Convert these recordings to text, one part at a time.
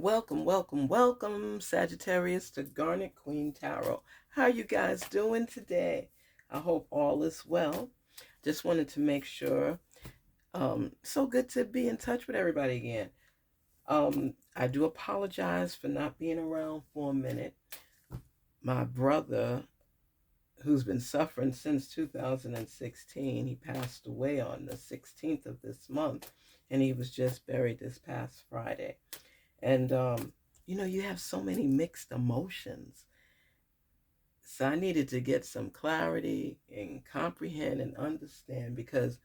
Welcome, welcome, welcome, Sagittarius, to Garnet Queen Tarot. How are you guys doing today? I hope all is well. Just wanted to make sure. So good to be in touch with everybody again. I do apologize for not being around for a minute. My brother, who's been suffering since 2016, he passed away on the 16th of this month, and he was just buried this past Friday. And you have so many mixed emotions. So I needed to get some clarity and comprehend and understand, because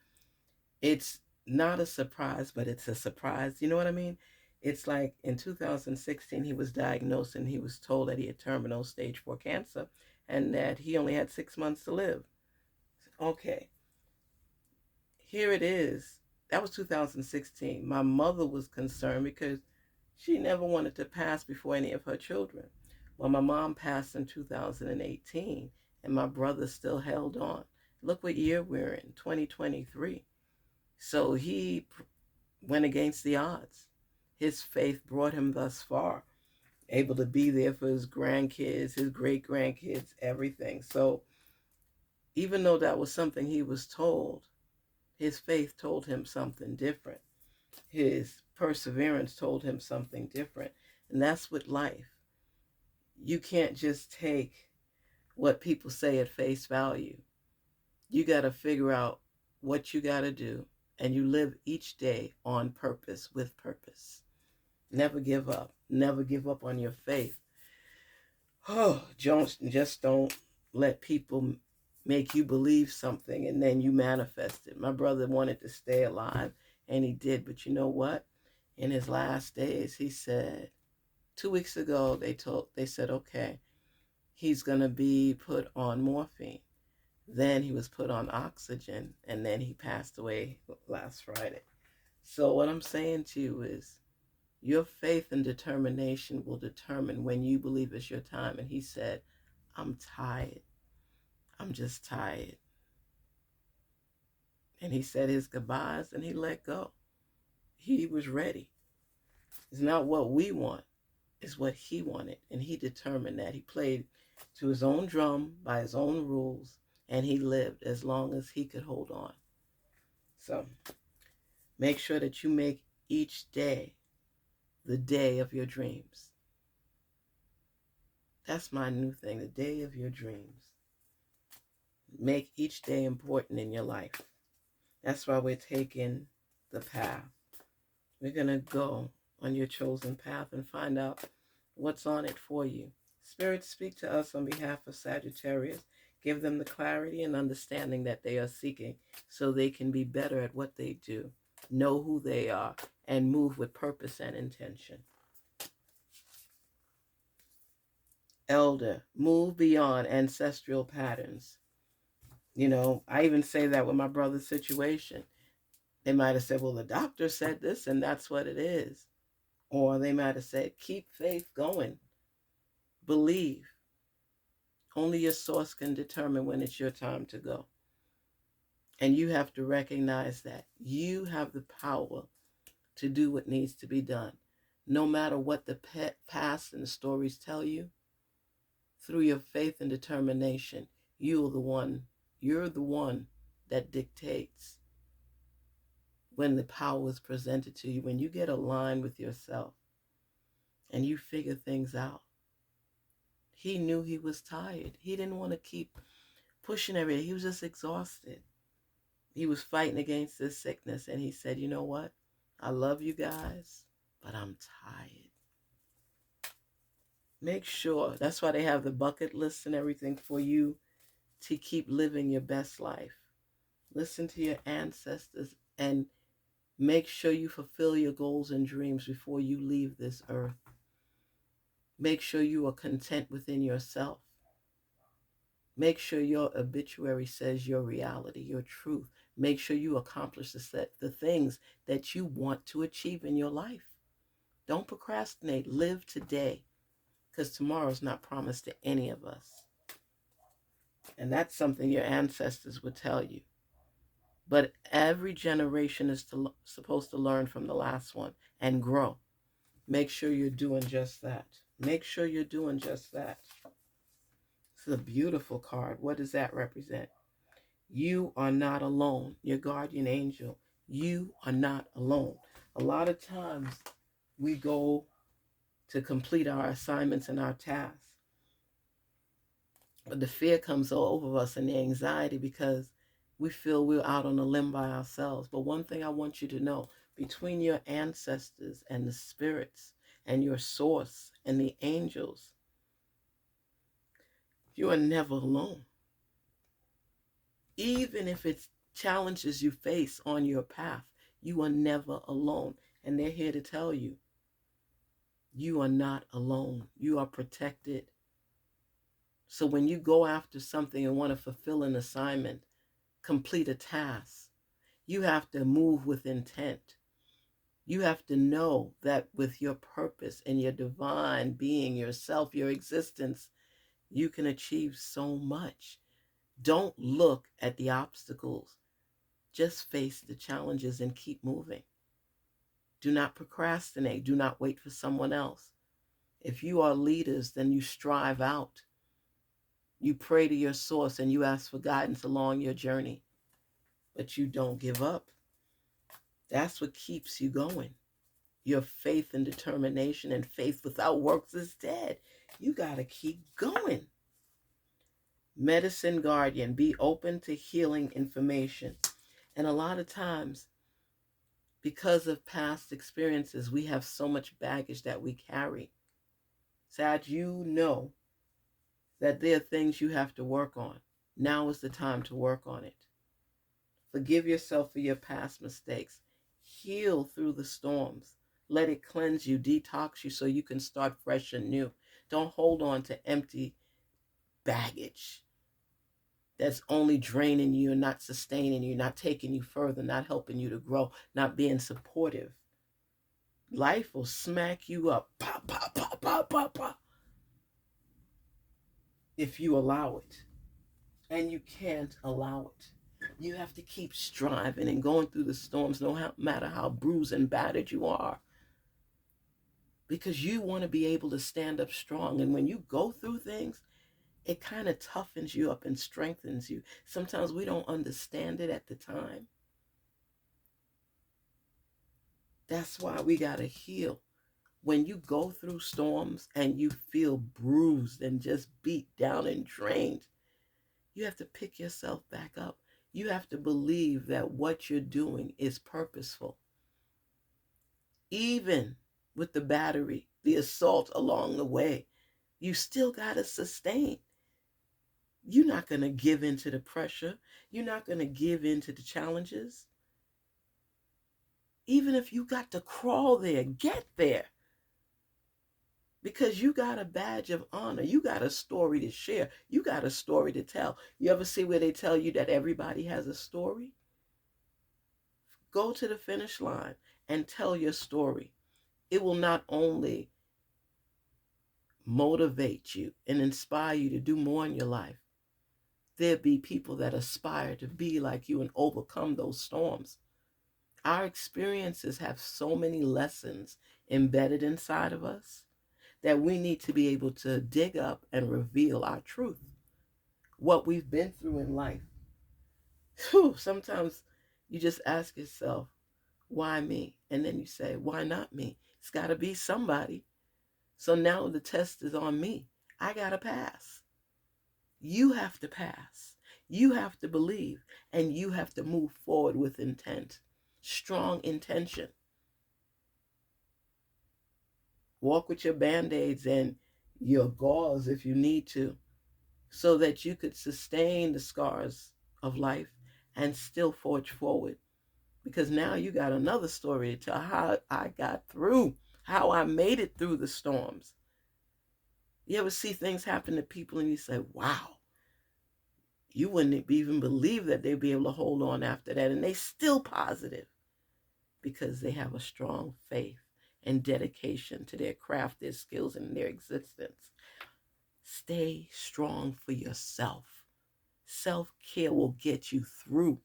it's not a surprise, but it's a surprise. You know what I mean? It's like in 2016, he was diagnosed and he was told that he had terminal stage 4 cancer and that he only had 6 months to live. Okay, here it is. That was 2016. My mother was concerned because she never wanted to pass before any of her children. Well, my mom passed in 2018, and my brother still held on. Look what year we're in, 2023. So he went against the odds. His faith brought him thus far, able to be there for his grandkids, his great grandkids, everything. So even though that was something he was told, his faith told him something different. His perseverance told him something different. And that's with life. You can't just take what people say at face value. You got to figure out what you got to do, and you live each day on purpose, with purpose. Never give up. Never give up on your faith. Oh, just don't let people make you believe something and then you manifest it. My brother wanted to stay alive, and he did. But you know what? In his last days, he said, 2 weeks ago, they said, okay, he's going to be put on morphine. Then he was put on oxygen, and then he passed away last Friday. So what I'm saying to you is, your faith and determination will determine when you believe it's your time. And he said, I'm tired. I'm just tired. And he said his goodbyes and he let go. He was ready. It's not what we want, it's what he wanted. And he determined that. He played to his own drum, by his own rules, and he lived as long as he could hold on. So make sure that you make each day the day of your dreams. That's my new thing, the day of your dreams. Make each day important in your life. That's why we're taking the path. We're going to go on your chosen path and find out what's on it for you. Spirit, speak to us on behalf of Sagittarius. Give them the clarity and understanding that they are seeking, so they can be better at what they do, know who they are, and move with purpose and intention. Elder, move beyond ancestral patterns. I even say that with my brother's situation. They might have said, well, the doctor said this and that's what it is. Or they might have said, keep faith going. Believe. Only your source can determine when it's your time to go. And you have to recognize that you have the power to do what needs to be done. No matter what the past and the stories tell you, through your faith and determination, you're the one that dictates when the power is presented to you. When you get aligned with yourself and you figure things out. He knew he was tired. He didn't want to keep pushing everything. He was just exhausted. He was fighting against this sickness, and he said, you know what? I love you guys, but I'm tired. Make sure. That's why they have the bucket list and everything for you to keep living your best life. Listen to your ancestors and make sure you fulfill your goals and dreams before you leave this earth. Make sure you are content within yourself. Make sure your obituary says your reality, your truth. Make sure you accomplish the things that you want to achieve in your life. Don't procrastinate. Live today, because tomorrow's not promised to any of us. And that's something your ancestors would tell you. But every generation is supposed to learn from the last one and grow. Make sure you're doing just that. Make sure you're doing just that. This is a beautiful card. What does that represent? You are not alone. Your guardian angel. You are not alone. A lot of times we go to complete our assignments and our tasks, but the fear comes over us and the anxiety because we feel we're out on a limb by ourselves. But one thing I want you to know, between your ancestors and the spirits and your source and the angels, you are never alone. Even if it's challenges you face on your path, you are never alone. And they're here to tell you, you are not alone. You are protected. So when you go after something and want to fulfill an assignment, complete a task, you have to move with intent. You have to know that with your purpose and your divine being, yourself, your existence, you can achieve so much. Don't look at the obstacles. Just face the challenges and keep moving. Do not procrastinate. Do not wait for someone else. If you are leaders, then you strive out. You pray to your source and you ask for guidance along your journey, but you don't give up. That's what keeps you going. Your faith and determination, and faith without works is dead. You got to keep going. Medicine guardian, be open to healing information. And a lot of times, because of past experiences, we have so much baggage that we carry. Sad, you know that there are things you have to work on. Now is the time to work on it. Forgive yourself for your past mistakes. Heal through the storms. Let it cleanse you, detox you so you can start fresh and new. Don't hold on to empty baggage that's only draining you and not sustaining you, not taking you further, not helping you to grow, not being supportive. Life will smack you up, pop, pop, pop, pop, pop, pop, if you allow it. And you can't allow it. You have to keep striving and going through the storms, no matter how bruised and battered you are, because you want to be able to stand up strong. And when you go through things, it kind of toughens you up and strengthens you. Sometimes we don't understand it at the time. That's why we got to heal. When you go through storms and you feel bruised and just beat down and drained, you have to pick yourself back up. You have to believe that what you're doing is purposeful. Even with the battery, the assault along the way, you still got to sustain. You're not going to give in to the pressure. You're not going to give in to the challenges. Even if you got to crawl there, get there. Because you got a badge of honor. You got a story to share. You got a story to tell. You ever see where they tell you that everybody has a story? Go to the finish line and tell your story. It will not only motivate you and inspire you to do more in your life. There'll be people that aspire to be like you and overcome those storms. Our experiences have so many lessons embedded inside of us that we need to be able to dig up and reveal our truth, what we've been through in life. Whew, sometimes you just ask yourself, why me? And then you say, why not me? It's got to be somebody. So now the test is on me. I got to pass. You have to pass. You have to believe, and you have to move forward with intent, strong intention. Walk with your band-aids and your gauze if you need to, so that you could sustain the scars of life and still forge forward. Because now you got another story to tell, how I got through, how I made it through the storms. You ever see things happen to people and you say, wow, you wouldn't even believe that they'd be able to hold on after that. And they still positive because they have a strong faith and dedication to their craft, their skills, and their existence. Stay strong for yourself. Self-care will get you through.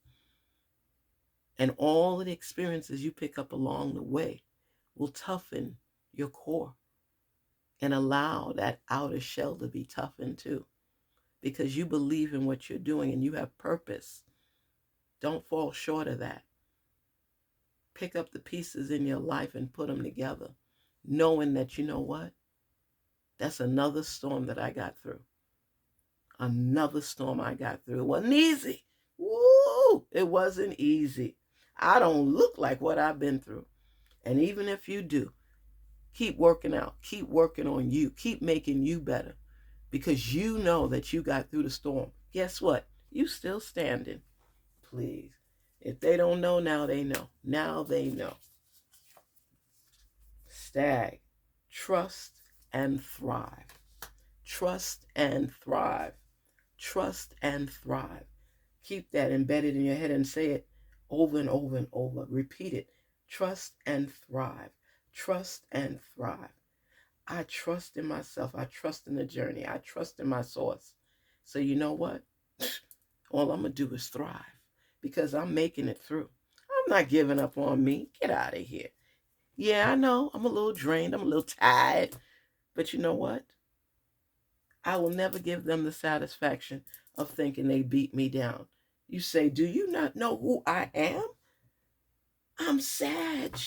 And all of the experiences you pick up along the way will toughen your core and allow that outer shell to be toughened too, because you believe in what you're doing and you have purpose. Don't fall short of that. Pick up the pieces in your life and put them together, knowing that, you know what? That's another storm that I got through. Another storm I got through. It wasn't easy. Woo! It wasn't easy. I don't look like what I've been through. And even if you do, keep working out. Keep working on you. Keep making you better. Because you know that you got through the storm. Guess what? You still standing. Please. If they don't know, now they know. Now they know. Stag. Trust and thrive. Trust and thrive. Trust and thrive. Keep that embedded in your head and say it over and over and over. Repeat it. Trust and thrive. Trust and thrive. I trust in myself. I trust in the journey. I trust in my source. So you know what? All I'm going to do is thrive because I'm making it through. I'm not giving up on me. Get out of here. Yeah, I know. I'm a little drained. I'm a little tired. But you know what? I will never give them the satisfaction of thinking they beat me down. You say, do you not know who I am? I'm Sag.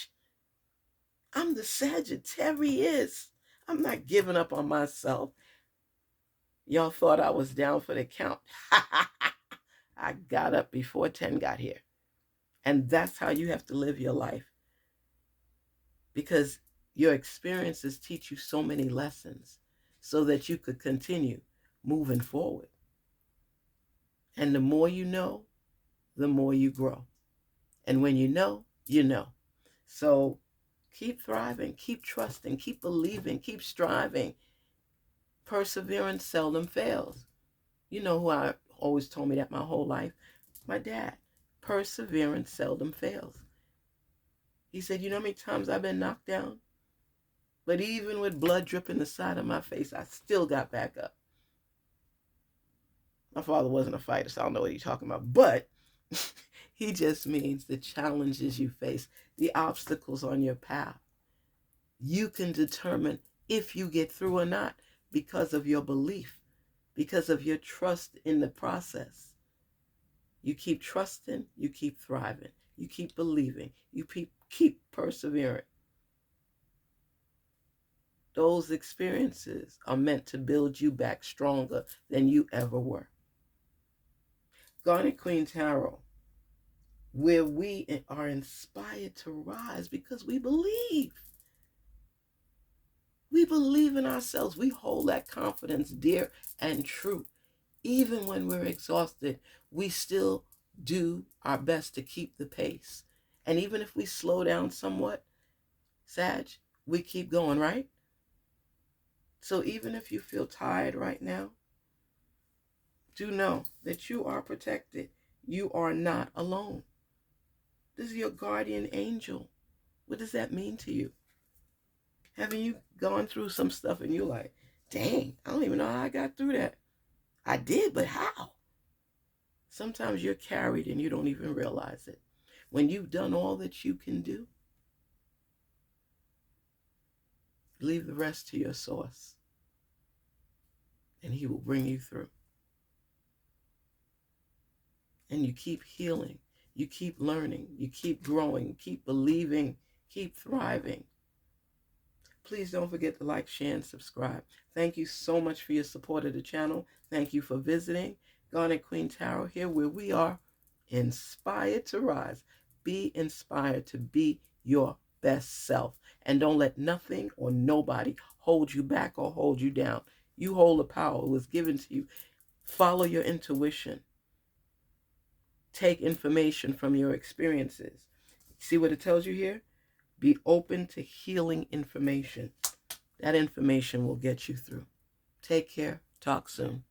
I'm the Sagittarius. I'm not giving up on myself. Y'all thought I was down for the count. I got up before 10 got here. And that's how you have to live your life. Because your experiences teach you so many lessons so that you could continue moving forward. And the more you know, the more you grow. And when you know, you know. So keep thriving, keep trusting, keep believing, keep striving. Perseverance seldom fails. You know who I always told me that my whole life? My dad. Perseverance seldom fails. He said, you know how many times I've been knocked down? But even with blood dripping the side of my face, I still got back up. My father wasn't a fighter, so I don't know what he's talking about. But he just means the challenges you face, the obstacles on your path. You can determine if you get through or not because of your belief, because of your trust in the process. You keep trusting, you keep thriving, you keep believing, you keep persevering. Those experiences are meant to build you back stronger than you ever were. Garnetqueentarot, where we are inspired to rise because we believe. We believe in ourselves. We hold that confidence dear and true. Even when we're exhausted, we still do our best to keep the pace. And even if we slow down somewhat, Sag, we keep going, right? So even if you feel tired right now, do know that you are protected. You are not alone. This is your guardian angel. What does that mean to you? Haven't you gone through some stuff and you're like, dang, I don't even know how I got through that. I did, but how? Sometimes you're carried and you don't even realize it. When you've done all that you can do, leave the rest to your source, and he will bring you through. And you keep healing, you keep learning, you keep growing, keep believing, keep thriving. Please don't forget to like, share, and subscribe. Thank you so much for your support of the channel. Thank you for visiting Garnetqueentarot here, where we are inspired to rise. Be inspired to be your best self. And don't let nothing or nobody hold you back or hold you down. You hold the power. It was given to you. Follow your intuition. Take information from your experiences. See what it tells you here? Be open to healing information. That information will get you through. Take care. Talk soon.